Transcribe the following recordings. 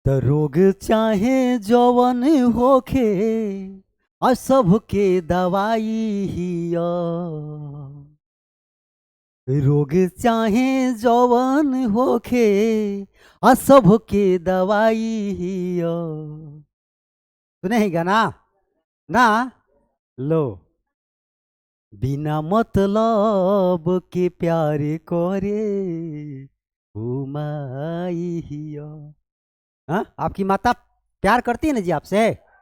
त रोग चाहे जवन होखे और सबके दवाई हिया। रोग चाहे जवन होखे और सबके दवाई हिया। सुने ही गाना ना? लो, बिना मतलब के प्यार करे माई हिया। हाँ, आपकी माता प्यार करती है ना जी आपसे?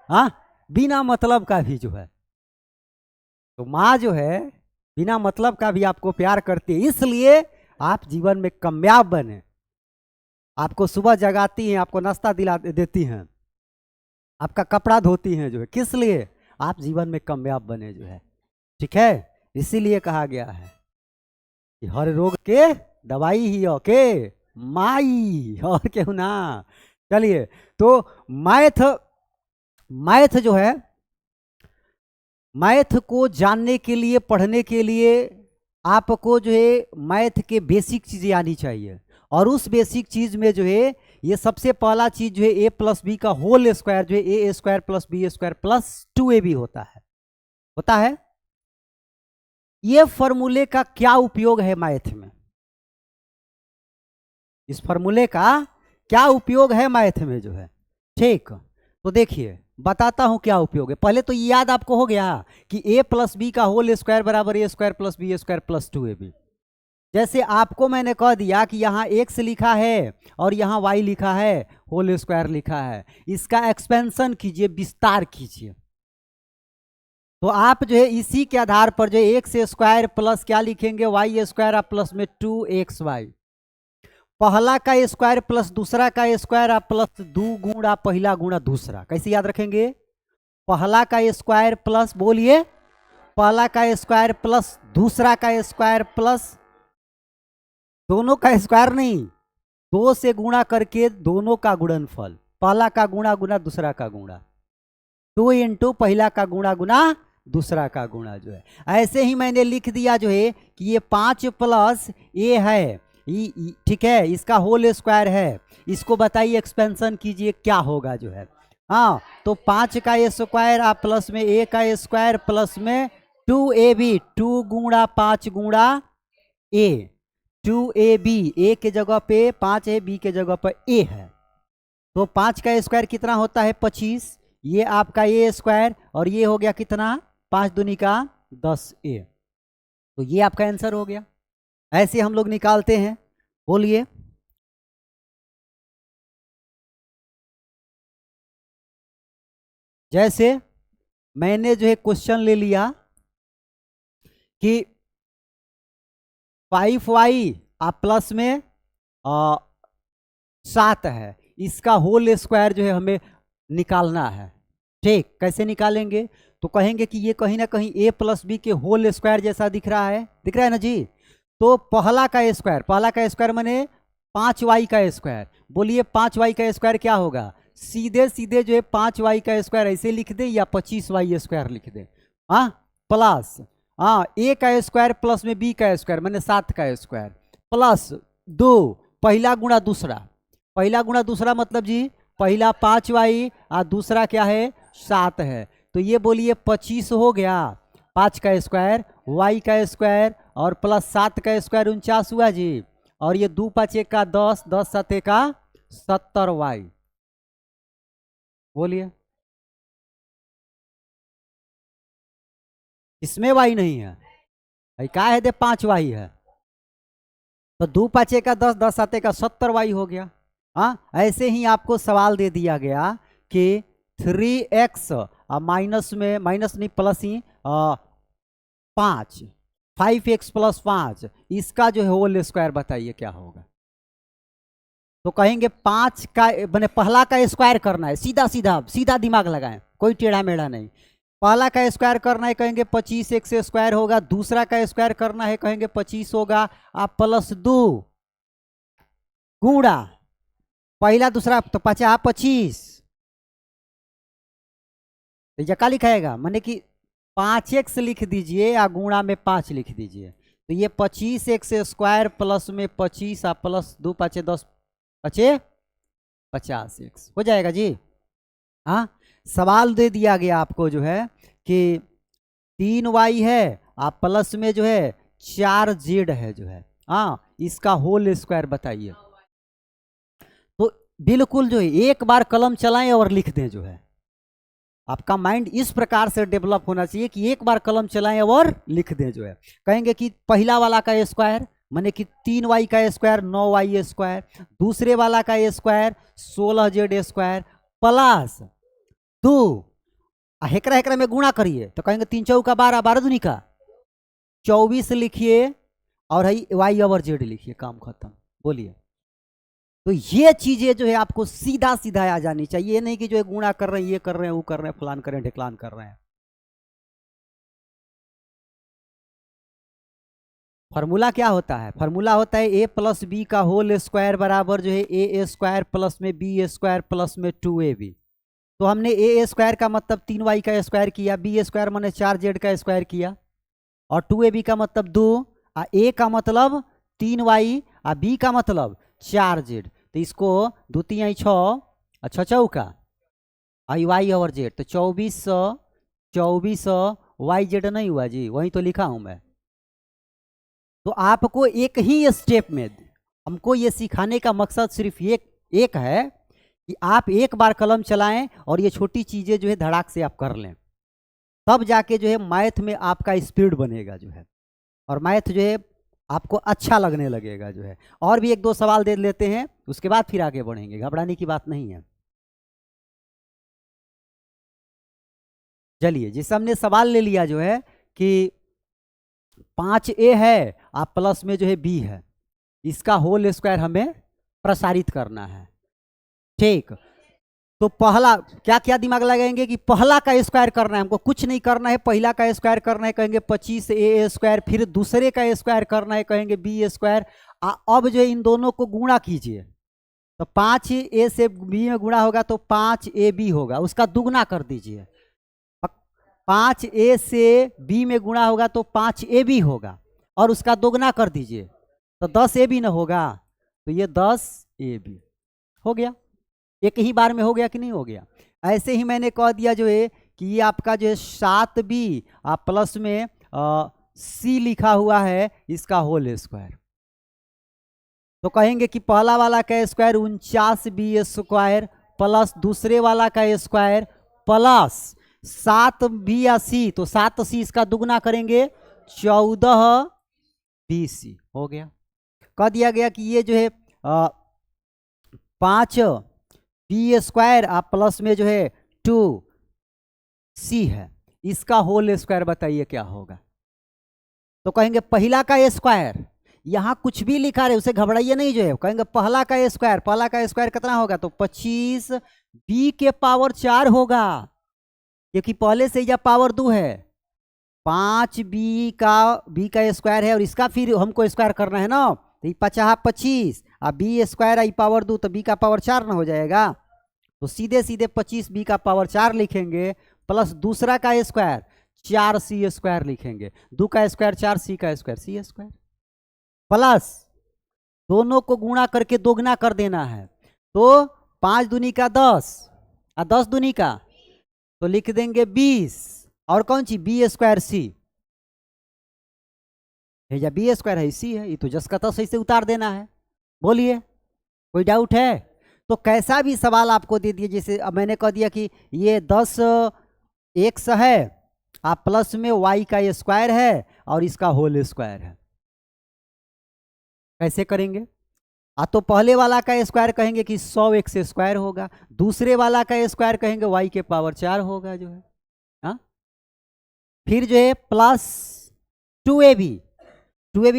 हाँ, बिना मतलब का भी जो है, तो माँ जो है बिना मतलब का भी आपको प्यार करती है, इसलिए आप जीवन में कामयाब बने। आपको सुबह जगाती हैं, आपको नाश्ता दिला देती हैं, आपका कपड़ा धोती हैं, जो है किस लिए? आप जीवन में कामयाब बने जो है। ठीक है, इसीलिए कहा गया है कि हर रोग के दवाई ही हो के माई, और क्यों ना। चलिए, तो मैथ मैथ जो है, मैथ को जानने के लिए, पढ़ने के लिए आपको जो है मैथ के बेसिक चीजें आनी चाहिए। और उस बेसिक चीज में जो है ये सबसे पहला चीज जो है ए प्लस बी का होल स्क्वायर जो है a square plus b square plus 2ab होता है। ये फॉर्मूले का क्या उपयोग है मैथ में? इस फॉर्मूले का क्या उपयोग है मैथ में जो है? ठीक, तो देखिए बताता हूं क्या उपयोग है। पहले तो याद आपको हो गया कि ए प्लस बी का होल स्क्वायर बराबर a square plus b square plus 2ab। जैसे आपको मैंने कह दिया कि यहाँ x लिखा है और यहाँ y लिखा है, होल स्क्वायर लिखा है, इसका एक्सपेंशन कीजिए, विस्तार कीजिए। तो आप जो है इसी के आधार पर जो है एक्स स्क्वायर प्लस क्या लिखेंगे, वाई स्क्वायर प्लस में 2xy। पहला का स्क्वायर प्लस दूसरा का स्क्वायर प्लस 2 गुणा पहला गुणा दूसरा। कैसे याद रखेंगे? पहला का स्क्वायर प्लस, बोलिए, पहला का स्क्वायर प्लस दूसरा का स्क्वायर प्लस दोनों का स्क्वायर नहीं, 2 से गुणा करके दोनों का गुणनफल, पहला का गुणा गुना दूसरा का गुणा, 2 इंटू पहला का गुणा गुना दूसरा का गुणा जो है। ऐसे ही मैंने लिख दिया जो है कि ये 5 प्लस ए है, ठीक है, इसका होल स्क्वायर है। इसको बताइए, एक्सपेंशन कीजिए क्या होगा जो है। हाँ, तो 5 का स्क्वायर आप प्लस में ए का स्क्वायर प्लस में 2ab, 2 गुणा 5 गुणा ए, 2ab, ए के जगह पे 5 है, बी के जगह पर ए है। तो 5 का स्क्वायर कितना होता है? 25। ये आपका ए स्क्वायर, और ये हो गया कितना? 5 दूनी का 10a। तो ये आपका आंसर हो गया। ऐसे हम लोग निकालते हैं, बोलिए। जैसे मैंने जो है क्वेश्चन ले लिया कि 5y आप प्लस में 7 है, इसका होल स्क्वायर जो है हमें निकालना है। ठीक, कैसे निकालेंगे? तो कहेंगे कि ये कहीं ना कहीं ए प्लस बी के होल स्क्वायर जैसा दिख रहा है ना जी। तो पहला का स्क्वायर माने 5y का स्क्वायर। बोलिए 5y का स्क्वायर क्या होगा? सीधे सीधे जो है 5y का स्क्वायर ऐसे लिख दे या 25y स्क्वायर लिख दे। हाँ, प्लस, हाँ, ए का स्क्वायर प्लस में बी का स्क्वायर मैंने 7 का स्क्वायर प्लस 2 पहला गुणा दूसरा, पहला गुणा दूसरा मतलब जी पहला 5y और दूसरा क्या है? 7 है। तो ये बोलिए 25 हो गया, 5 का स्क्वायर, y का स्क्वायर और प्लस 7 का स्क्वायर 49 हुआ जी। और ये 2 5 1 का 10, 10 7 का 70y। बोलिए, इसमें y नहीं है, क्या है? दे 5y है। तो 2 5 1 का 10, 10 7 का 70y हो गया। हाँ, ऐसे ही आपको सवाल दे दिया गया कि 3x माइनस में, माइनस नहीं प्लस ही 5, 5x प्लस 5, इसका जो है होल स्क्वायर बताइए क्या होगा? तो कहेंगे 5 का मैंने पहला का स्क्वायर करना है, सीधा सीधा सीधा दिमाग लगाएं, कोई टेढ़ा मेढ़ा नहीं। पहला का स्क्वायर करना है, कहेंगे 25 x स्क्वायर होगा। दूसरा का स्क्वायर करना है, कहेंगे 25 होगा, आप प्लस 2 गुणा पहला दूसरा, तो 50 25, तो यह क्या लिखाएगा? माने कि 5x लिख दीजिए या गुणा में 5 लिख दीजिए। तो ये 25x स्क्वायर प्लस में 25 प्लस 2 5 10 5 50x हो जाएगा जी। हाँ, सवाल दे दिया गया आपको जो है कि 3y है, आप प्लस में जो है 4z है जो है, हाँ, इसका होल स्क्वायर बताइए। तो बिल्कुल जो है एक बार कलम चलाएं और लिख दें जो है, आपका माइंड इस प्रकार से डेवलप होना चाहिए कि एक बार कलम चलाएं और लिख दें जो है। कहेंगे कि पहला वाला का स्क्वायर माने कि 3y का स्क्वायर 9y स्क्वायर, दूसरे वाला का स्क्वायर 16z स्क्वायर प्लस 2, हेकरा हेकरा में गुणा करिए तो कहेंगे 3 चौका 12, 12 दूनी का 24 लिखिए और y ओवर जेड लिखिए, काम खत्म। बोलिए, तो ये चीजें जो है आपको सीधा सीधा आ जानी चाहिए, नहीं कि जो है गुणा कर रहे हैं, ये कर रहे हैं, वो कर रहे हैं, फलान कर रहे हैं, ढिकलान कर रहे हैं। फॉर्मूला क्या होता है? फॉर्मूला होता है a प्लस बी का होल स्क्वायर बराबर जो है ए स्क्वायर प्लस में बी स्क्वायर प्लस में 2ab। तो हमने ए स्क्वायर का मतलब 3y का स्क्वायर किया, बी स्क्वायर मैंने 4z का स्क्वायर किया, और 2ab का मतलब 2, a का मतलब 3y, b का मतलब 4z। तो इसको 2 3 6, अच्छा चौका आई वाई ओवर जेड, तो 2400 वाई जेड नहीं हुआ जी, वही तो लिखा हूं मैं। तो आपको एक ही स्टेप में, हमको ये सिखाने का मकसद सिर्फ एक है कि आप एक बार कलम चलाएं और ये छोटी चीजें जो है धड़ाक से आप कर लें, तब जाके जो है मैथ में आपका स्पीड बनेगा जो है, और मैथ जो है आपको अच्छा लगने लगेगा जो है। और भी एक दो सवाल दे लेते हैं, उसके बाद फिर आगे बढ़ेंगे, घबराने की बात नहीं है। चलिए, जिस हमने सवाल ले लिया जो है कि 5a है, आप प्लस में जो है b है, इसका होल स्क्वायर हमें प्रसारित करना है, ठीक। तो पहला क्या क्या दिमाग लगाएंगे कि पहला का स्क्वायर करना है, हमको कुछ नहीं करना है, पहला का स्क्वायर करना है, कहेंगे 25a स्क्वायर, फिर दूसरे का स्क्वायर करना है, कहेंगे b स्क्वायर। अब जो इन दोनों को गुणा कीजिए, तो 5a से b में गुणा होगा तो 5ab होगा, उसका दुगना कर दीजिए। 5a से b में गुणा होगा तो 5ab होगा, और उसका दोगुना कर दीजिए तो 10ab न होगा, तो ये 10ab हो गया। एक ही बार में हो गया कि नहीं हो गया? ऐसे ही मैंने कह दिया जो है कि ये आपका जो है 7b आप प्लस में c लिखा हुआ है, इसका होल स्क्वायर। तो कहेंगे कि पहला वाला का स्क्वायर 49b स्क्वायर प्लस दूसरे वाला का स्क्वायर प्लस 7b या c, तो 7c इसका दुगना करेंगे 14bc हो गया। कह दिया गया कि ये जो है 5b स्क्वायर आप प्लस में जो है 2c है, इसका होल स्क्वायर बताइए क्या होगा? तो कहेंगे पहला का स्क्वायर, यहां कुछ भी लिखा रहे उसे घबराइए नहीं जो है, कहेंगे पहला का स्क्वायर, पहला का स्क्वायर कितना होगा? तो 25b के पावर 4 होगा, क्योंकि पहले से या पावर 2 है। 5b का स्क्वायर है और इसका फिर हमको स्क्वायर करना है ना, तो 50 25 और b स्क्वायर आई पावर 2, तो b का पावर 4 ना हो जाएगा, तो सीधे सीधे 25b का पावर 4 लिखेंगे, प्लस दूसरा का स्क्वायर 4c स्क्वायर लिखेंगे, 2 का स्क्वायर 4c का स्क्वायर c स्क्वायर, प्लस दोनों को गुणा करके दोगुना कर देना है, तो 5 दूनी का 10 और 10 दूनी का तो लिख देंगे 20, और कौन सी b स्क्वायर c है या b स्क्वायर है c है, ये तो जस का तस ऐसे उतार देना है। बोलिए, कोई डाउट है? तो कैसा भी सवाल आपको दे दिए, जैसे अब मैंने कह दिया कि ये 10x है, आप प्लस में y का स्क्वायर है और इसका होल स्क्वायर है, कैसे करेंगे? तो पहले वाला का स्क्वायर कहेंगे कि 100x स्क्वायर होगा, दूसरे वाला का स्क्वायर कहेंगे y के पावर 4 होगा जो है, हाँ। फिर जो है प्लस 2ab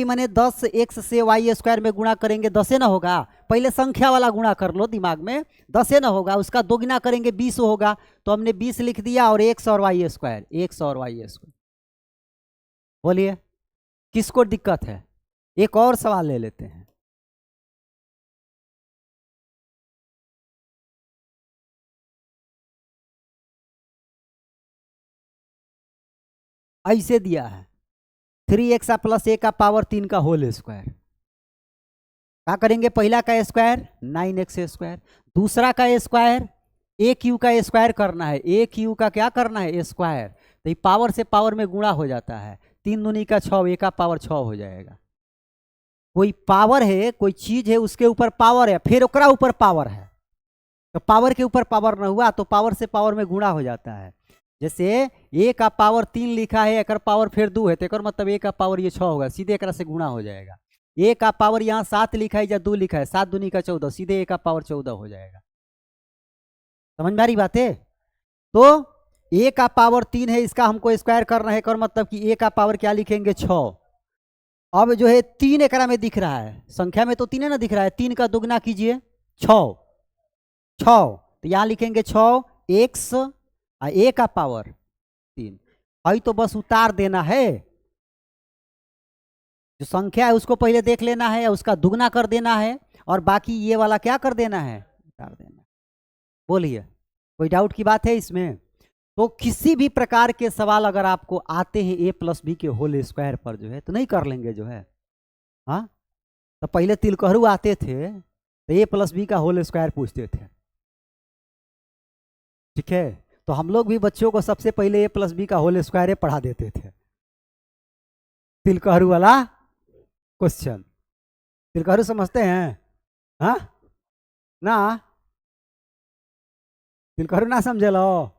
माने 10x से y स्क्वायर में गुणा करेंगे 10 ना होगा, पहले संख्या वाला गुणा कर लो दिमाग में, 10 ना होगा, उसका दोगुना करेंगे 20 होगा, तो हमने 20 लिख दिया, और x और y स्क्वायर, x और y स्क्वायर। बोलिए, किसको दिक्कत है? एक और सवाल ले लेते हैं। ऐसे दिया है 3x प्लस a का पावर 3 का होल स्क्वायर, क्या करेंगे? पहला का स्क्वायर 9x स्क्वायर, दूसरा का ए स्क्वायर, ए क्यू का ए स्क्वायर करना है, ए क्यू का क्या करना है ए स्क्वायर, तो ये पावर से पावर में गुणा हो जाता है, 3 दूनी का 6, ए का पावर 6 हो जाएगा। कोई पावर है, कोई चीज है, उसके ऊपर पावर है, फिर ओकरा ऊपर पावर है, तो पावर के ऊपर पावर न हुआ तो पावर से पावर में गुणा हो जाता है। जैसे ए का पावर 3 लिखा है, एक पावर फिर 2 है, तो मतलब ए का पावर ये 6 होगा, सीधे एक से गुणा हो जाएगा। ए का पावर यहाँ 7 लिखा है या 2 लिखा है, 7 दूनी का 14, सीधे ए का पावर 14 हो जाएगा। समझ में आ रही बात है? तो ए का पावर 3 है, इसका हमको स्क्वायर करना है, कर मतलब कि ए का पावर क्या लिखेंगे 6। अब जो है 3 एकरा में दिख रहा है, संख्या में तो 3 है ना दिख रहा है, 3 का दुगना कीजिए 6, तो यहां लिखेंगे 6 एक्स और ए का पावर 3। आई तो बस उतार देना है, जो संख्या है उसको पहले देख लेना है, उसका दुगना कर देना है, और बाकी ये वाला क्या कर देना है उतार देना। बोलिए कोई डाउट की बात है इसमें? तो किसी भी प्रकार के सवाल अगर आपको आते हैं ए प्लस बी के होल स्क्वायर पर जो है, तो नहीं कर लेंगे जो है। हाँ, तो पहले तिलकहरू आते थे तो ए प्लस बी का होल स्क्वायर पूछते थे, ठीक है, तो हम लोग भी बच्चों को सबसे पहले ए प्लस बी का होल स्क्वायर पढ़ा देते थे, तिलकहरू वाला क्वेश्चन। तिलकहरू समझते हैं? हाँ ना, तिलकहरू ना समझे लो।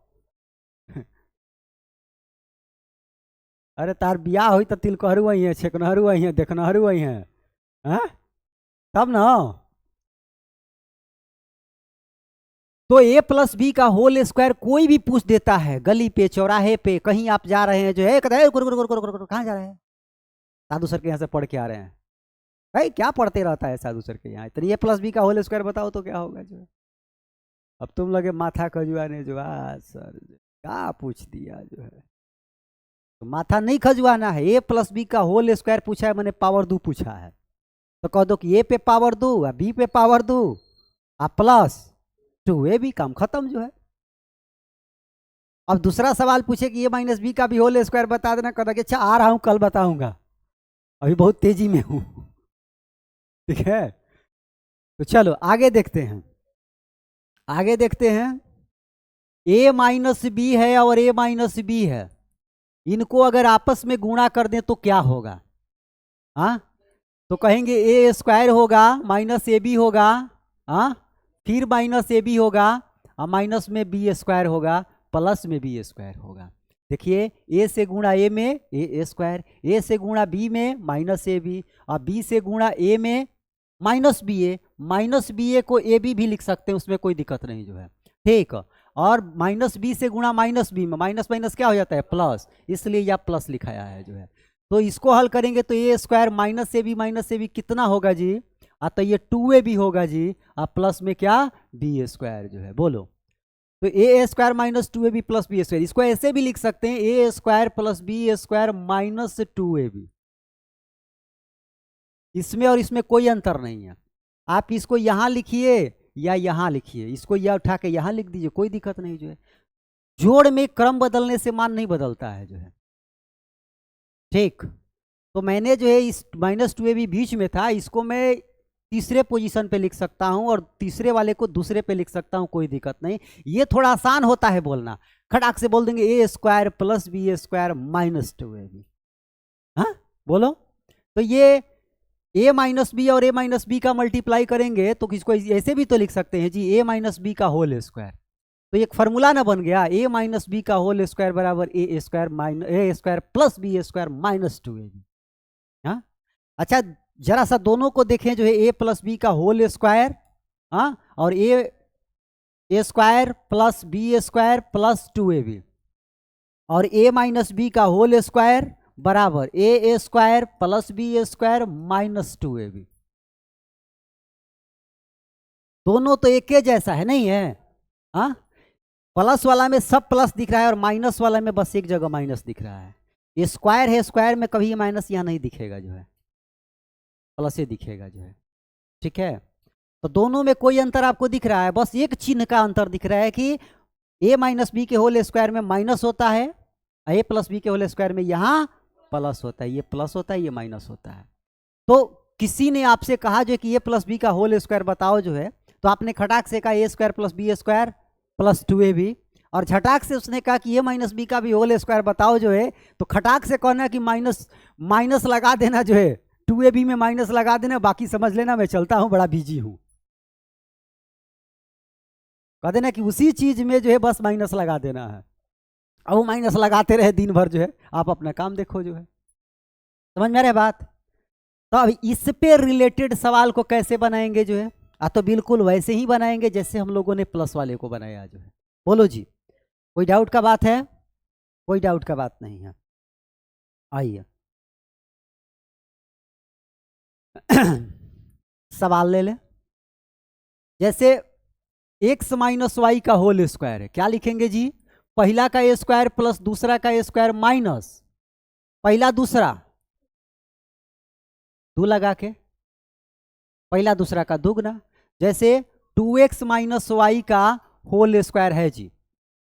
अरे तार बियाह हुई तो तिलकहरू वही है, छेकनहरू वही है, देखनहरू वही है, हाँ तब ना। तो ए प्लस बी का होल स्क्वायर कोई भी पूछ देता है, गली पे चौराहे पे कहीं आप जा रहे हैं जो है, कहते हैं कहाँ जा रहे हैं, साधु सर के यहाँ से पढ़ के आ रहे हैं। भाई क्या पढ़ते रहता है साधु सर के यहाँ, तो ए प्लस बी का होल स्क्वायर बताओ तो क्या होगा जो है। अब तुम लगे माथा खजुआने जो सर क्या पूछ दिया जो है, तो माथा नहीं खजुआना है। ए प्लस बी का होल स्क्वायर पूछा है, मैंने पावर 2 पूछा है, तो कह दो कि ए पे पावर 2 और बी पे पावर 2 और प्लस 2, ए भी काम खत्म जो है। अब दूसरा सवाल पूछे कि ए माइनस बी का भी होल स्क्वायर बता देना, कहना कि अच्छा आ रहा हूं कल बताऊंगा, अभी बहुत तेजी में हूं, ठीक है। तो चलो आगे देखते हैं, आगे देखते हैं। ए माइनस बी है और ए माइनस बी है, इनको अगर आपस में गुणा कर दें तो क्या होगा? हाँ, तो कहेंगे ए स्क्वायर होगा माइनस ए बी होगा, हाँ फिर माइनस ए बी होगा, और माइनस में बी स्क्वायर होगा, प्लस में बी स्क्वायर होगा। देखिए ए से गुणा ए में ए स्क्वायर, ए से गुणा बी में माइनस ए बी, और बी से गुणा ए में minus b a, minus b ए को ए बी भी लिख सकते हैं, उसमें कोई दिक्कत नहीं जो है, ठीक। और माइनस बी से गुणा माइनस बी में, माइनस माइनस क्या हो जाता है प्लस, इसलिए यह प्लस लिखाया है जो है। तो इसको हल करेंगे तो a square minus a B कितना होगा जी, तो ये 2ab होगा जी, और प्लस में क्या बी स्क्वायर जो है। बोलो, तो a square minus 2ab plus b square, इसको ऐसे भी लिख सकते हैं a square plus b square minus 2ab, इसमें और इसमें कोई अंतर नहीं है। आप इसको यहां लिखिए या यहां लिखिए, इसको यह उठा के यहां लिख दीजिए, कोई दिक्कत नहीं जो है। जोड़ में क्रम बदलने से मान नहीं बदलता है जो है, ठीक। तो मैंने जो है इस माइनस 2ab बीच में था, इसको मैं तीसरे पोजीशन पे लिख सकता हूं और तीसरे वाले को दूसरे पे लिख सकता हूं, कोई दिक्कत नहीं। ये थोड़ा आसान होता है बोलना, खटाक से बोल देंगे a square plus b square minus 2ab। हाँ बोलो, तो ये ए माइनस बी और ए माइनस बी का मल्टीप्लाई करेंगे तो किसको ऐसे भी तो लिख सकते हैं जी, ए माइनस बी का होल स्क्वायर, तो एक फॉर्मूला ना बन गया, ए माइनस बी का होल स्क्वायर बराबर a square plus b square minus 2ab। हाँ अच्छा, जरा सा दोनों को देखें जो है, ए प्लस बी का होल स्क्वायर, हाँ, और a square plus b square plus 2ab, और ए माइनस बी का होल स्क्वायर बराबर a square plus b square minus 2ab। दोनों तो एक जैसा है नहीं है? हाँ, प्लस वाला में सब प्लस दिख रहा है और माइनस वाला में बस एक जगह माइनस दिख रहा है। ये स्क्वायर है, स्क्वायर में कभी माइनस यहाँ नहीं दिखेगा जो है, प्लस ही दिखेगा जो है, ठीक है। तो दोनों में कोई अंतर आपको दिख रहा है, बस एक चिन्ह का अंतर दिख रहा है कि ए माइनस बी के होल स्क्वायर में माइनस होता है, ए प्लस बी के होल स्क्वायर में यहाँ प्लस होता है, ये प्लस होता है, ये माइनस होता है। तो किसी ने आपसे कहा जो कि ए प्लस बी का होल स्क्वायर बताओ जो है, तो आपने खटाक से कहा a square plus b square plus 2ab, और झटाक से उसने कहा कि ए माइनस बी का भी होल स्क्वायर बताओ जो है, तो खटाक से कहना कि माइनस माइनस लगा देना जो है, 2ab में माइनस लगा देना, बाकी समझ लेना मैं चलता हूं, बड़ा बिजी हूं। कह देना कि उसी चीज में जो है बस माइनस लगा देना है, अब वो माइनस लगाते रहे दिन भर जो है, आप अपना काम देखो जो है। समझ में आ रहा है बात? तो अब इस पे रिलेटेड सवाल को कैसे बनाएंगे जो है, तो बिल्कुल वैसे ही बनाएंगे जैसे हम लोगों ने प्लस वाले को बनाया जो है। बोलो जी, कोई डाउट का बात है? कोई डाउट का बात नहीं है। आइए सवाल ले ले। जैसे x माइनस वाई का होल स्क्वायर है, क्या लिखेंगे जी? पहला का ए स्क्वायर प्लस दूसरा का ए स्क्वायर माइनस पहला दूसरा, दो लगा के पहला दूसरा का दुगना। जैसे 2x माइनस वाई का होल स्क्वायर है जी,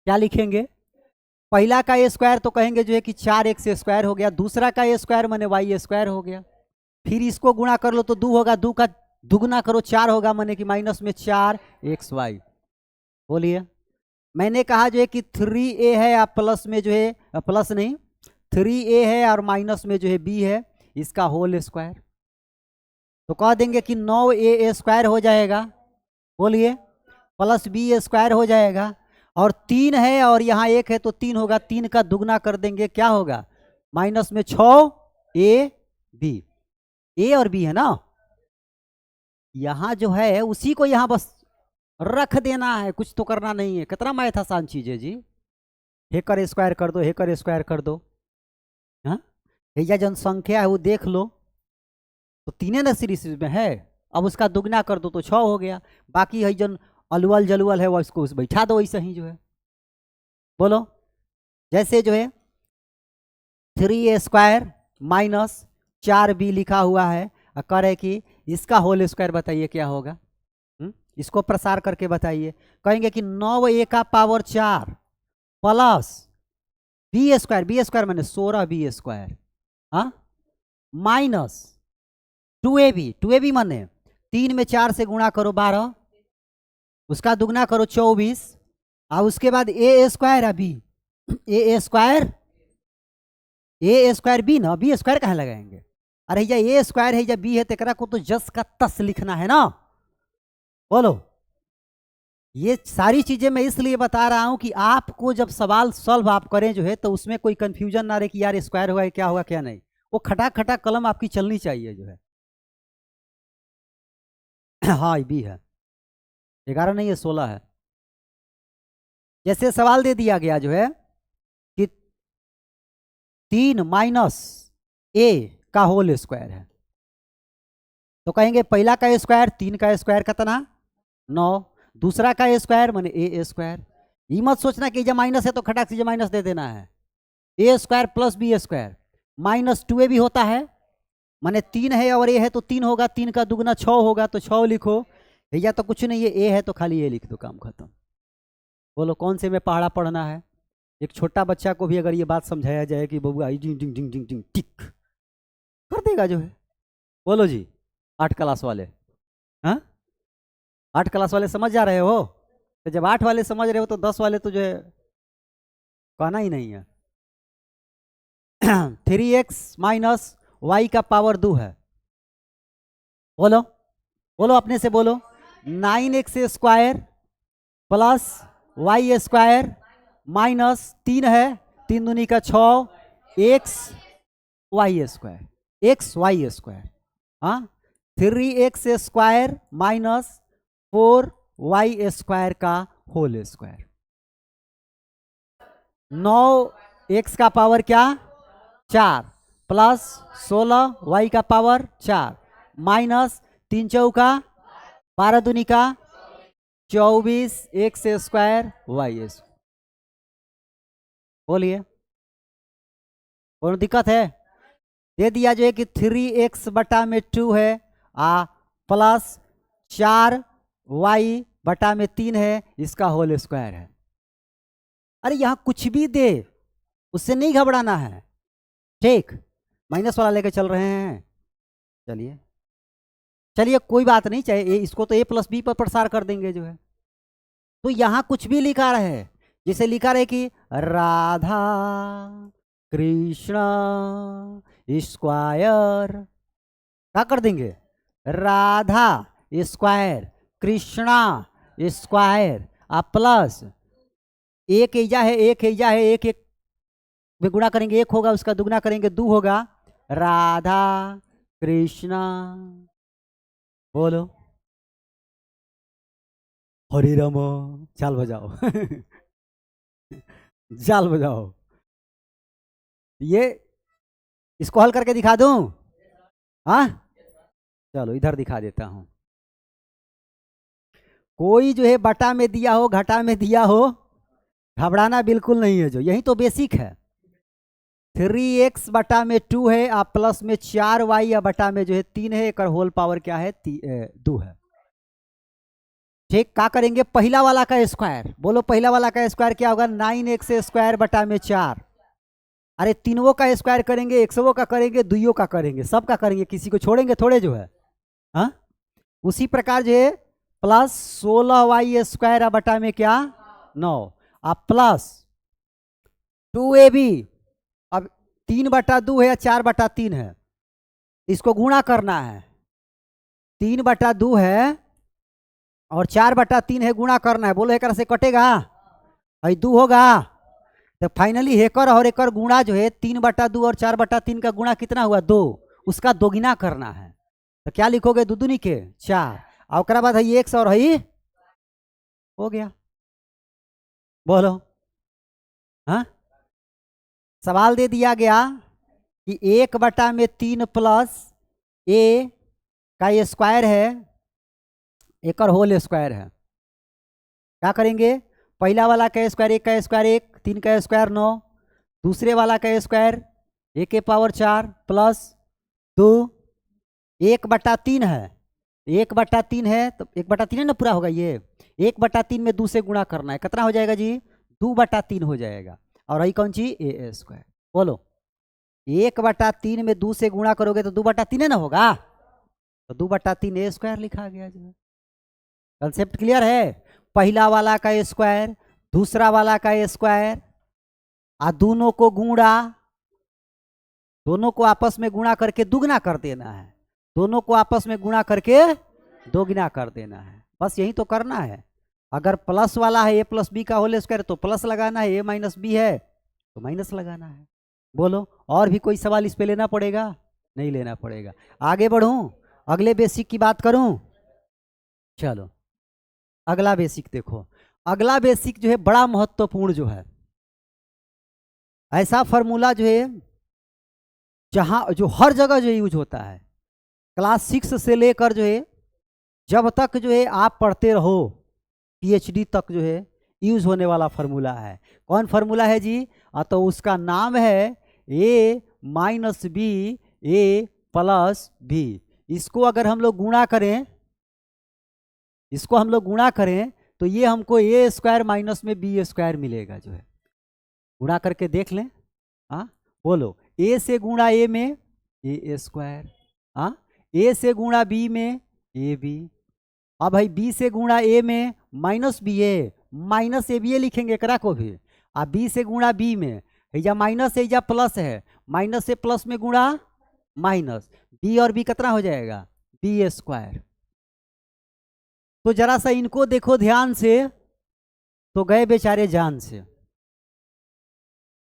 क्या लिखेंगे? पहला का ए स्क्वायर तो कहेंगे जो है कि 4x स्क्वायर हो गया, दूसरा का ए स्क्वायर माने वाई स्क्वायर हो गया, फिर इसको गुणा कर लो तो 2 होगा, 2 का दुगना करो 4 होगा, माने कि माइनस में 4xy। बोलिए, मैंने कहा जो है कि 3a है या प्लस में जो है, प्लस नहीं 3a है और माइनस में जो है b है, इसका होल स्क्वायर, तो कह देंगे कि 9a स्क्वायर हो जाएगा। बोलिए, प्लस b स्क्वायर हो जाएगा, और 3 है और यहाँ 1 है तो 3 होगा, 3 का दुगना कर देंगे, क्या होगा? माइनस में 6ab, a और b है ना, यहां जो है उसी को यहां बस रख देना है, कुछ तो करना नहीं है। कितना मैथ आसान चीज है जी, हेकर स्क्वायर कर दो, हेकर स्क्वायर कर दो। हाँ, या जनसंख्या है वो देख लो, तो तीन ना सीरीज में है, अब उसका दुगना कर दो तो 6 हो गया, बाकी है जन अलवल जलवल है वो इसको उस बैठा दो वैसे ही जो है। बोलो, जैसे जो है 3a स्क्वायर माइनस 4b लिखा हुआ है, करे कि इसका होल स्क्वायर बताइए क्या होगा? इसको प्रसार करके बताइए। कहेंगे कि 9a का पावर 4 प्लस b स्क्वायर मैंने 16b स्क्वायर, हाँ, माइनस 2ab माने 3 में 4 से गुणा करो 12, उसका दुगना करो 24, और उसके बाद a स्क्वायर है b, a स्क्वायर b ना, b स्क्वायर कहाँ लगाएंगे? अरे या ए स्क्वायर है या बी है, तेकरा को तो जस का तस लिखना है ना। बोलो, ये सारी चीजें मैं इसलिए बता रहा हूं कि आपको जब सवाल सॉल्व आप करें जो है, तो उसमें कोई कंफ्यूजन ना रहे कि यार स्क्वायर होगा क्या होगा क्या नहीं, वो खटा खटा कलम आपकी चलनी चाहिए जो है। हाँ बी है, 11 नहीं है 16 है। जैसे सवाल दे दिया गया जो है कि 3 माइनस ए का होल स्क्वायर है, तो कहेंगे पहला का स्क्वायर 3 का स्क्वायर कितना 9, दूसरा का स्क्वायर माने ए स्क्वायर। ये मत सोचना कि जब माइनस है तो खटाक से माइनस दे देना है, a square plus b square minus 2a भी होता है, माने 3 है और ए है तो 3 होगा, 3 का दुगना 6 होगा तो 6 लिखो, या तो कुछ नहीं है ए है तो खाली ए लिख दो, काम खत्म। बोलो कौन से में पहाड़ा पढ़ना है? एक छोटा बच्चा को भी अगर ये बात समझाया जाए कि बबुआ डिंग डिंग डिंग डिंग डिंग टिक कर देगा जो है। बोलो जी, 8 क्लास वाले, हाँ 8 क्लास वाले समझ जा रहे हो? तो जब 8 वाले समझ रहे हो तो 10 वाले तो जो है कहना ही नहीं है। 3x माइनस वाई का पावर 2 है। बोलो बोलो अपने से बोलो, 9x square plus y square minus 3 है, 3 दूनी का 6 x y square, x y square, हाँ 3x square minus 4y square का होल स्क्वायर। 9x का पावर क्या 4 प्लस 16y का पावर 4 माइनस 3 चौका 12 दूनी का 24 x स्क्वायर वाई स्क्वायर। बोलिए, कोई दिक्कत है? दे दिया जो है कि 3x बटा में 2 है प्लस 4y बटा में 3 है, इसका होल स्क्वायर है। अरे यहां कुछ भी दे उससे नहीं घबराना है, ठीक, माइनस वाला लेके चल रहे हैं। चलिए चलिए कोई बात नहीं, चाहे इसको तो a प्लस बी पर प्रसार कर देंगे जो है। तो यहां कुछ भी लिखा रहे, जैसे लिखा रहे कि राधा कृष्ण स्क्वायर, क्या कर देंगे, राधा स्क्वायर कृष्णा स्क्वायर, आप प्लस एक एजा है, एक एजा है, एक एक में गुणा करेंगे एक होगा, उसका दुगुना करेंगे दो होगा, राधा कृष्णा, बोलो हरे राम, चाल बजाओ चाल बजाओ। ये इसको हल करके दिखा दूं? हाँ चलो इधर दिखा देता हूं। कोई जो है बटा में दिया हो घटा में दिया हो, घबराना बिल्कुल नहीं है, जो यही तो बेसिक है। 3x बटा में 2 है, आप प्लस में 4y या बटा में जो है 3 है, एक होल पावर क्या है 2 है। ठीक, क्या करेंगे, पहला वाला का स्क्वायर, बोलो पहला वाला का स्क्वायर क्या होगा, 9x स्क्वायर बटा में 4। अरे तीनों का स्क्वायर करेंगे, एक्सों का करेंगे, दुइयों का करेंगे, सब का करेंगे, किसी को छोड़ेंगे थोड़े जो है। हाँ उसी प्रकार जो है प्लस 16y स्क्वायर बटा में क्या 9, अब प्लस 2ab, अब 3/2 है या 4/3 है, इसको गुणा करना है, 3/2 है और 4/3 है, गुणा करना है, बोलो एक से कटेगा, भाई 2 होगा, तो फाइनली हेकर और एकर गुणा जो है 3/2 और 4/3 का गुणा कितना हुआ 2, उसका दोगुना करना है, तो क्या लिखोगे, दुदुनी के 4, और बाद है x और है हो गया, बोलो। हाँ सवाल दे दिया गया कि 1/3 प्लस a का स्क्वायर है, एक और होल स्क्वायर है, क्या करेंगे, पहला वाला का स्क्वायर 1 का स्क्वायर 1, 3 का स्क्वायर 9, दूसरे वाला का स्क्वायर 1 के पावर 4 प्लस 2, 1/3 है, 1/3 है तो 1/3 है ना पूरा होगा, ये 1/3 में 2 से गुणा करना है, कितना हो जाएगा जी 2/3 हो जाएगा, और यही कौन सी ए स्क्वायर, बोलो 1/3 में 2 से गुणा करोगे तो 2/3 है ना होगा, तो 2/3 ए स्क्वायर लिखा गया जो है। कंसेप्ट क्लियर है, पहला वाला का स्क्वायर दूसरा वाला का स्क्वायर, आ दोनों को गुणा, दोनों को आपस में गुणा करके दुगना कर देना है, दोनों को आपस में गुणा करके दोगुना कर देना है, बस यही तो करना है। अगर प्लस वाला है a प्लस बी का होल स्क्वायर तो प्लस लगाना है, a माइनस बी है तो माइनस लगाना है, बोलो और भी कोई सवाल इस पे लेना पड़ेगा, नहीं लेना पड़ेगा। आगे बढ़ूं, अगले बेसिक की बात करूं, चलो अगला बेसिक देखो, अगला बेसिक जो है बड़ा महत्वपूर्ण जो है, ऐसा फॉर्मूला जो है जहां जो हर जगह जो यूज होता है, क्लास 6 से लेकर जो है जब तक जो है आप पढ़ते रहो PhD तक जो है यूज होने वाला फॉर्मूला है। कौन फॉर्मूला है जी, तो उसका नाम है a minus b a plus b. इसको अगर हम लोग गुणा करें, इसको हम लोग गुणा करें तो ये हमको ए स्क्वायर माइनस में बी स्क्वायर मिलेगा जो है, गुणा करके देख लें। हाँ बोलो, ए से गुणा ए में ए स्क्वायर, हाँ ए से गुणा बी में ए बी, अब भाई बी से गुणा ए में minus b a, minus a b a लिखेंगे एकरा को भी, अब बी से गुणा बी में या माइनस है या प्लस है, माइनस से प्लस में गुणा माइनस, बी और बी कितना हो जाएगा बी स्क्वायर। तो जरा सा इनको देखो ध्यान से, तो गए बेचारे जान से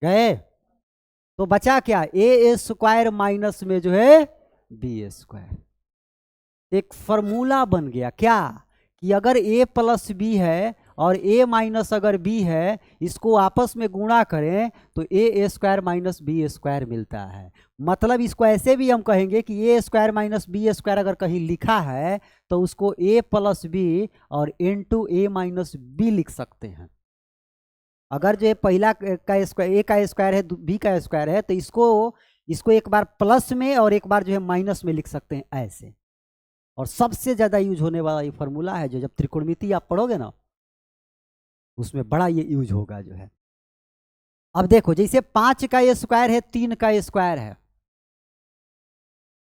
गए, तो बचा क्या ए स्क्वायर माइनस में जो है बी स्क्वायर, एक फॉर्मूला बन गया क्या कि अगर a प्लस बी है और a माइनस अगर b है, इसको आपस में गुणा करें तो a square minus B square मिलता है। मतलब इसको ऐसे भी हम कहेंगे कि ए स्क्वायर माइनस बी स्क्वायर अगर कहीं लिखा है तो उसको a प्लस बी और इंटू ए माइनस बी लिख सकते हैं। अगर जो पहला का स्क्वायर ए का स्क्वायर है बी का स्क्वायर है तो इसको एक बार प्लस में और एक बार जो है माइनस में लिख सकते हैं ऐसे। और सबसे ज्यादा यूज होने वाला ये फॉर्मूला है जो जब त्रिकोणमिति आप पढ़ोगे ना उसमें बड़ा ये यूज होगा जो है। अब देखो जैसे 5 का स्क्वायर है 3 का स्क्वायर है,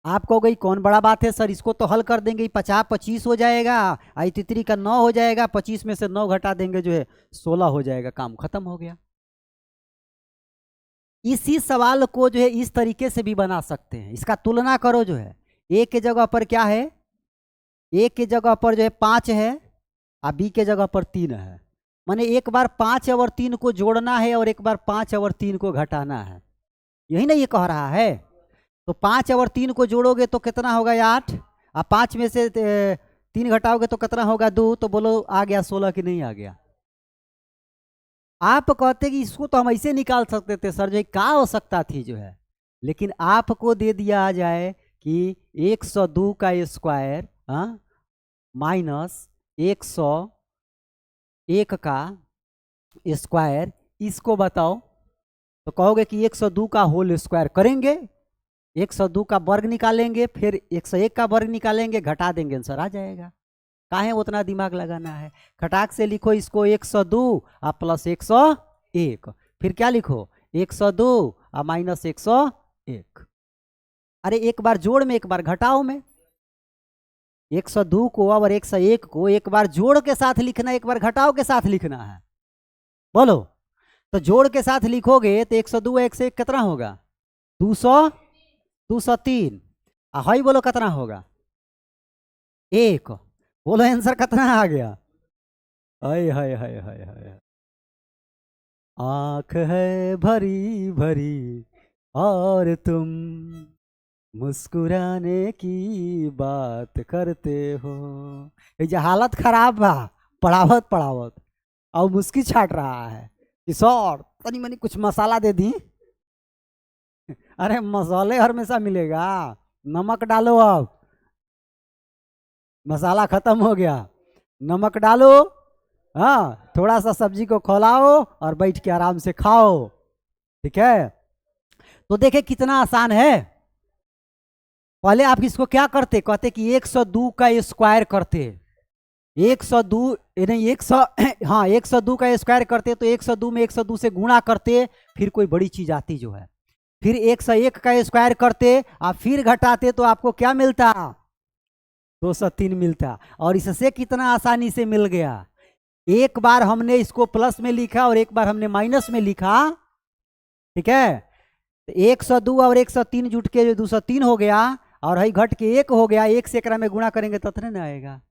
आप कहोगे कौन बड़ा बात है सर, इसको तो हल कर देंगे, 50 25 हो जाएगा, आई तितरी का 9 हो जाएगा, 25 में से 9 घटा देंगे जो है 16 हो जाएगा, काम खत्म हो गया। इसी सवाल को जो है इस तरीके से भी बना सकते हैं। इसका तुलना करो, जो है ए के जगह पर क्या है, ए के जगह पर जो है 5 है और बी के जगह पर 3 है। माने एक बार 5 और 3 को जोड़ना है और एक बार 5 और 3 को घटाना है, यही ना ये कह रहा है। तो 5 और 3 को जोड़ोगे तो कितना होगा 8, और 5 में से 3 घटाओगे तो कितना होगा 2। तो बोलो आ गया 16 कि नहीं आ गया। आप कहते कि इसको तो हम ऐसे निकाल सकते थे सर, जो क्या आवश्यकता थी जो है, लेकिन आपको दे दिया जाए कि 102 का स्क्वायर माइनस 101 का स्क्वायर, इसको बताओ। तो कहोगे कि 102 का होल स्क्वायर करेंगे, 102 का वर्ग निकालेंगे, फिर 101 का वर्ग निकालेंगे, घटा देंगे, आंसर आ जाएगा। काहे उतना दिमाग लगाना है, खटाक से लिखो इसको 102 और प्लस 101, फिर क्या लिखो 102 और माइनस 101। अरे एक बार जोड़ में एक बार घटाओ में, 102 को और 101 को एक बार जोड़ के साथ लिखना, एक बार घटाओ के साथ लिखना है। बोलो, तो जोड़ के साथ लिखोगे तो 102 101 कितना होगा 200, 203। हाई बोलो कितना होगा 1। बोलो आंसर कितना आ गया। हाय हाय हाय हाय हाय, आंख है भरी भरी और तुम मुस्कुराने की बात करते हो। ये हालत खराब बा, पढ़ावत पढ़ावत और मुस्की छाट रहा है कि सर तनी मनी कुछ मसाला दे दी। अरे मसाले हमेशा मिलेगा, नमक डालो, अब मसाला खत्म हो गया, नमक डालो, हाँ थोड़ा सा सब्जी को खौलाओ और बैठ के आराम से खाओ, ठीक है। तो देखे कितना आसान है। पहले आप इसको क्या करते, कहते कि 102 का स्क्वायर करते, 102 नहीं 100 हाँ 102 का स्क्वायर करते, तो 102 में 102 से गुणा करते, फिर कोई बड़ी चीज आती जो है, फिर 101 का स्क्वायर करते और फिर घटाते, तो आपको क्या मिलता 203 मिलता। और इससे कितना आसानी से मिल गया, एक बार हमने इसको प्लस में लिखा और एक बार हमने माइनस में लिखा, ठीक है। तो 102 और 103 जुट के 203 हो गया, और हई घट के 1 हो गया, 1 से एकरा में गुणा करेंगे तो इतना ना आएगा।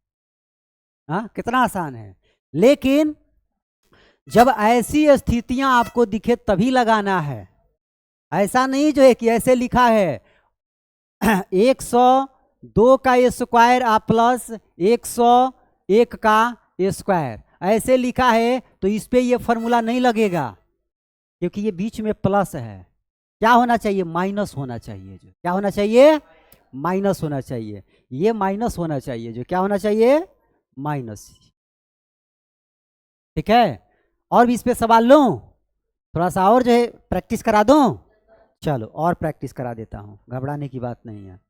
हाँ कितना आसान है। लेकिन जब ऐसी स्थितियां आपको दिखे तभी लगाना है, ऐसा नहीं जो है कि ऐसे लिखा है 102 का स्क्वायर आ प्लस 101 का स्क्वायर, ऐसे लिखा है तो इस पे ये फॉर्मूला नहीं लगेगा, क्योंकि ये बीच में प्लस है। क्या होना चाहिए, माइनस होना चाहिए। जो क्या होना चाहिए, माइनस होना चाहिए, ये माइनस होना चाहिए, जो क्या होना चाहिए, माइनस, ठीक है। और भी इस पे सवाल लूं, थोड़ा सा और जो है प्रैक्टिस करा दूं, चलो और प्रैक्टिस करा देता हूं, घबराने की बात नहीं है।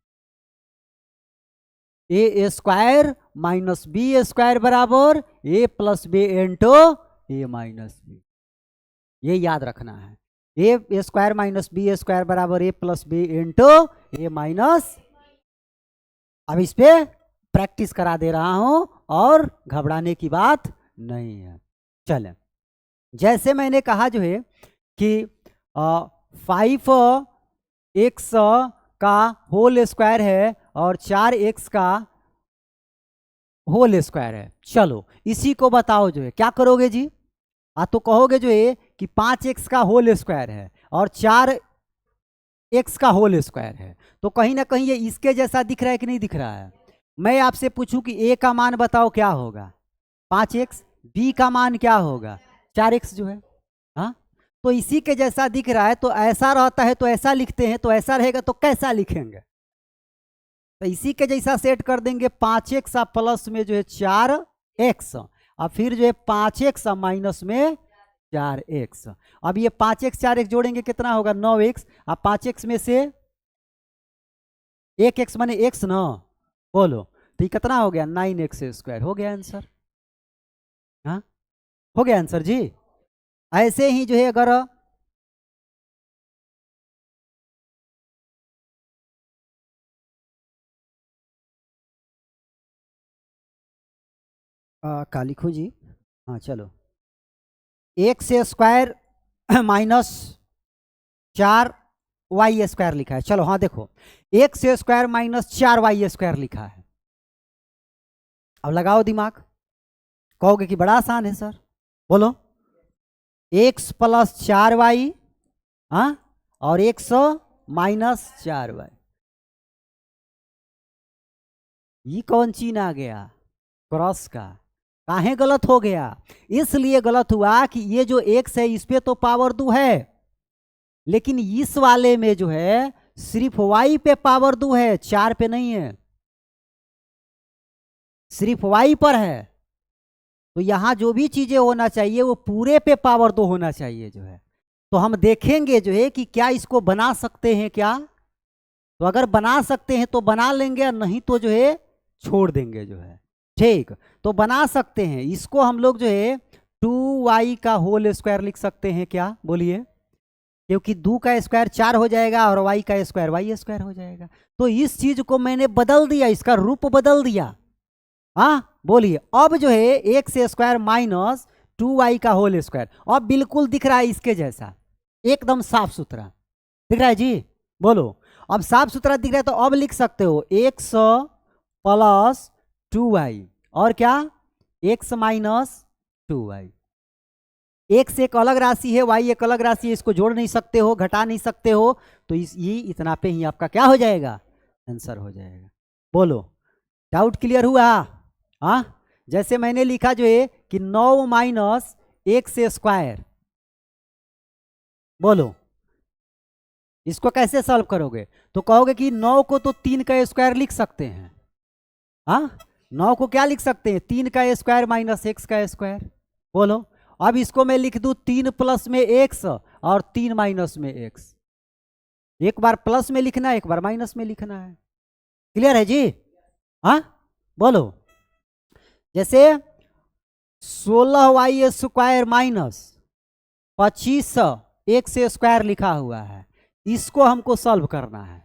A square minus B square बराबर ए plus b into a minus B, ये याद रखना है। A square minus B square बराबर ए plus b into a minus. अब इस पे प्रैक्टिस करा दे रहा हूं और घबराने की बात नहीं है। चले, जैसे मैंने कहा जो है कि 5x का होल स्क्वायर है और 4x का होल स्क्वायर है। चलो इसी को बताओ जो है क्या करोगे जी, तो कहोगे जो है कि 5x का होल स्क्वायर है और 4x का होल स्क्वायर है, तो कहीं ना कहीं ये इसके जैसा दिख रहा है कि नहीं दिख रहा है। मैं आपसे पूछूं कि a का मान बताओ क्या होगा 5x, b का मान क्या होगा 4x जो है, हाँ तो इसी के जैसा दिख रहा है, तो ऐसा रहता है तो ऐसा लिखते हैं, तो ऐसा रहेगा तो कैसा लिखेंगे, तो इसी के जैसा सेट कर देंगे 5x प्लस में जो है 4x, और फिर जो है 5x माइनस में 4x। अब ये 5x 4x जोड़ेंगे कितना होगा 9x, अब 5x में से 1x माने x ना, बोलो तो ये कितना हो गया 9x स्क्वायर, हो गया आंसर। हाँ हो गया आंसर जी। ऐसे ही जो है अगर का लिखूं जी? हाँ चलो, एक्स स्क्वायर माइनस 4y² लिखा है। चलो हाँ देखो, एक्स स्क्वायर माइनस 4y² लिखा है। अब लगाओ दिमाग, कहोगे कि बड़ा आसान है सर, बोलो। एक्स प्लस 4y, हाँ, और 100 माइनस 4y, ये कौन चीज आ गया? क्रॉस का। काहे गलत हो गया? इसलिए गलत हुआ कि ये जो एक्स है इस पे तो पावर 2 है, लेकिन इस वाले में जो है सिर्फ y पे पावर 2 है, 4 पे नहीं है, सिर्फ y पर है। तो यहां जो भी चीजें होना चाहिए वो पूरे पे पावर 2 होना चाहिए जो है। तो हम देखेंगे जो है कि क्या इसको बना सकते हैं क्या। तो अगर बना सकते हैं तो बना लेंगे, नहीं तो जो है छोड़ देंगे जो है। ठीक, तो बना सकते हैं इसको हम लोग जो है 2y का होल स्क्वायर लिख सकते हैं क्या, बोलिए? क्योंकि 2 का स्क्वायर 4 हो जाएगा और y का स्क्वायर y² हो जाएगा। तो इस चीज को मैंने बदल दिया, इसका रूप बदल दिया। हाँ बोलिए, अब जो है एक्स स्क्वायर माइनस 2y का होल स्क्वायर अब बिल्कुल दिख रहा है इसके जैसा, एकदम साफ सुथरा दिख रहा है जी। बोलो, अब साफ सुथरा दिख रहा है तो अब लिख सकते हो एक्स प्लस 2y और क्या, एक्स माइनस 2y। एक्स एक अलग राशि है, y एक अलग राशि है, इसको जोड़ नहीं सकते हो, घटा नहीं सकते हो, तो ये इतना पे ही आपका क्या हो जाएगा, आंसर हो जाएगा। बोलो, डाउट क्लियर हुआ? हाँ, जैसे मैंने लिखा जो है कि 9 माइनस एक्स स्क्वायर, बोलो इसको कैसे सॉल्व करोगे? तो कहोगे कि 9 को तो 3 का स्क्वायर लिख सकते हैं। हाँ, 9 को क्या लिख सकते हैं, 3 का स्क्वायर माइनस एक्स का स्क्वायर। बोलो, अब इसको मैं लिख दूं 3 प्लस में एक्स और 3 माइनस में एक्स। एक बार प्लस में लिखना है, एक बार माइनस में लिखना है। क्लियर है जी? हाँ बोलो, जैसे 16y² माइनस 25 एक्स स्क्वायर लिखा हुआ है, इसको हमको सॉल्व करना है।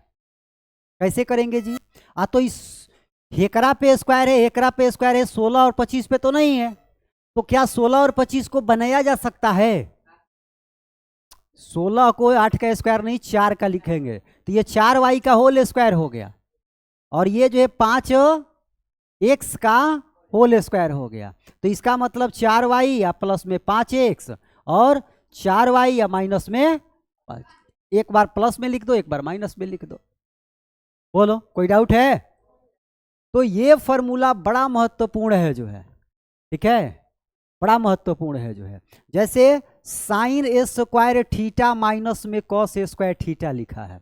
कैसे करेंगे जी? तो इस हेकरा पे स्क्वायर है, हेकरा पे स्क्वायर है, 16 और 25 पे तो नहीं है, तो क्या 16 और 25 को बनाया जा सकता है? 16 को 8 का स्क्वायर नहीं 4 का लिखेंगे, तो ये 4y का होल स्क्वायर हो गया, और ये जो है 5x का होल स्क्वायर हो गया। तो इसका मतलब 4y या प्लस में 5x और 4y या माइनस में 5। एक बार प्लस में लिख दो, एक बार माइनस में लिख दो। बोलो, कोई डाउट है? तो ये फॉर्मूला बड़ा महत्वपूर्ण है जो है, ठीक है, बड़ा महत्वपूर्ण है जो है। जैसे साइन ए स्क्वायर थीटा माइनस में कॉस ए स्क्वायर थीटा लिखा है,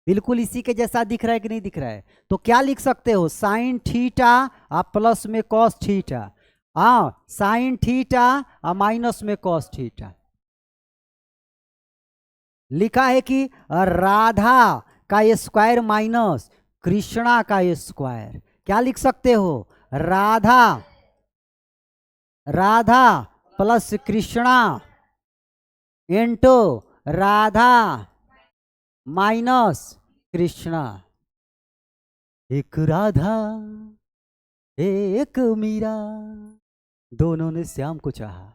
बिल्कुल इसी के जैसा दिख रहा है कि नहीं दिख रहा है? तो क्या लिख सकते हो, साइन थीटा आप प्लस में कॉस थीटा, हाँ साइन थीटा और माइनस में कॉस थीटा। लिखा है कि राधा का स्क्वायर माइनस कृष्णा का स्क्वायर, क्या लिख सकते हो, Radha Radha plus Krishna into Radha minus Krishna. एक राधा एक मीरा, दोनों ने श्याम को चाहा।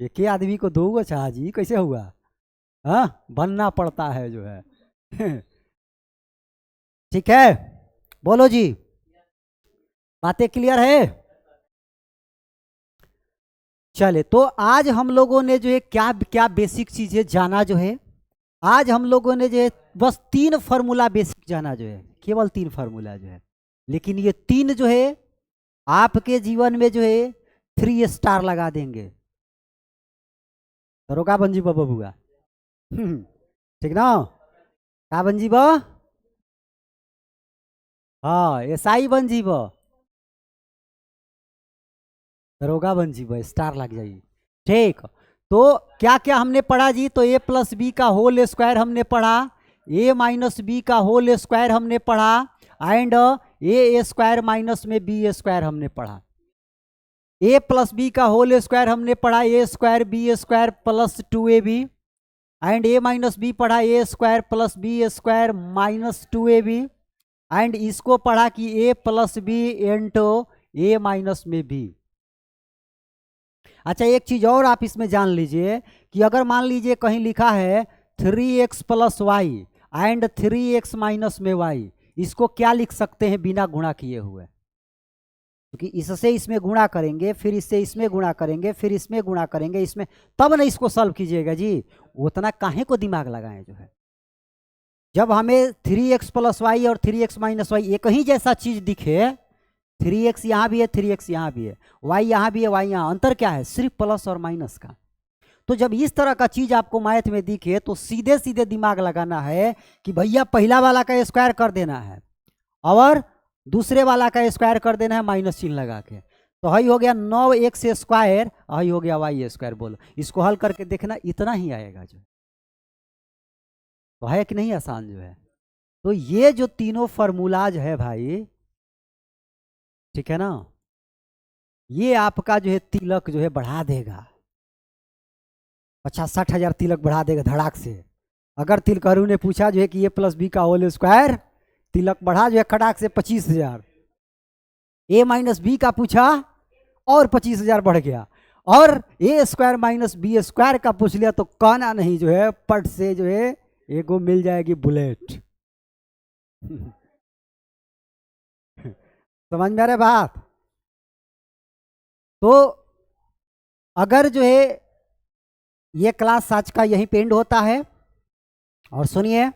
एक ही आदमी को दो चाहा जी, कैसे हुआ? हाँ, बनना पड़ता है जो है। ठीक है, बोलो जी, बातें क्लियर है? चले, तो आज हम लोगों ने जो है क्या क्या बेसिक चीजें जाना जो है, आज हम लोगों ने जो है बस 3 फार्मूला बेसिक जाना जो है, केवल 3 फार्मूला जो है, लेकिन ये 3 जो है आपके जीवन में जो है 3 स्टार लगा देंगे। दरोगा बन जी बबुआ, ठीक ना? का बन जी बा? हाँ, एसआई बन जी बा, दरोगा बन जी बा, स्टार लग जाइए। ठीक, तो क्या क्या हमने पढ़ा जी? तो a प्लस बी का होल स्क्वायर हमने पढ़ा, a माइनस बी का होल स्क्वायर हमने पढ़ा, एंड a स्क्वायर माइनस में b स्क्वायर हमने पढ़ा। a प्लस बी का होल स्क्वायर हमने पढ़ा, a square b square plus 2ab, and a minus b पढ़ा, a square plus b square minus 2ab, and इसको पढ़ा कि a plus b into a minus में बी। अच्छा एक चीज और आप इसमें जान लीजिए कि अगर मान लीजिए कहीं लिखा है 3x plus y and 3x minus में वाई, इसको क्या लिख सकते हैं बिना गुणा किए हुए? क्योंकि इससे इसमें गुणा करेंगे, फिर इससे इसमें गुणा करेंगे, फिर इसमें गुणा करेंगे, इसमें तब ना इसको सॉल्व कीजिएगा जी। उतना काहे को दिमाग लगाएं जो है। जब हमें 3x प्लस वाई और 3x माइनस वाई एक ही जैसा चीज दिखे, 3x यहाँ भी है 3x यहाँ भी है, y यहाँ भी है y यहाँ, अंतर क्या है? सिर्फ प्लस और माइनस का। तो जब इस तरह का चीज आपको मैथ में दिखे तो सीधे सीधे दिमाग लगाना है कि भैया पहला वाला का स्क्वायर कर देना है और दूसरे वाला का स्क्वायर कर देना है माइनस चिन्ह लगा के। तो हई हो गया 9x स्क्वायर, हई हो गया y स्क्वायर। बोलो इसको हल करके देखना, इतना ही आएगा जो। तो है कि नहीं आसान जो है। तो ये जो तीनों फॉर्मूलाज है भाई, ठीक है ना, ये आपका जो है तिलक जो है बढ़ा देगा, 50-60 हजार तिलक बढ़ा देगा धड़ाक से। अगर तिलकहरू ने पूछा जो है कि ए प्लस बी का होल स्क्वायर, तिलक बढ़ा जो है खटाक से 25,000। ए माइनस बी का पूछा और 25,000 बढ़ गया, और a square minus B square का पूछ लिया तो कहना नहीं जो है पट से जो है एगो मिल जाएगी बुलेट। समझ में आ रहा है बात? तो अगर जो है ये क्लास आज का यहीं पे एंड होता है। और सुनिए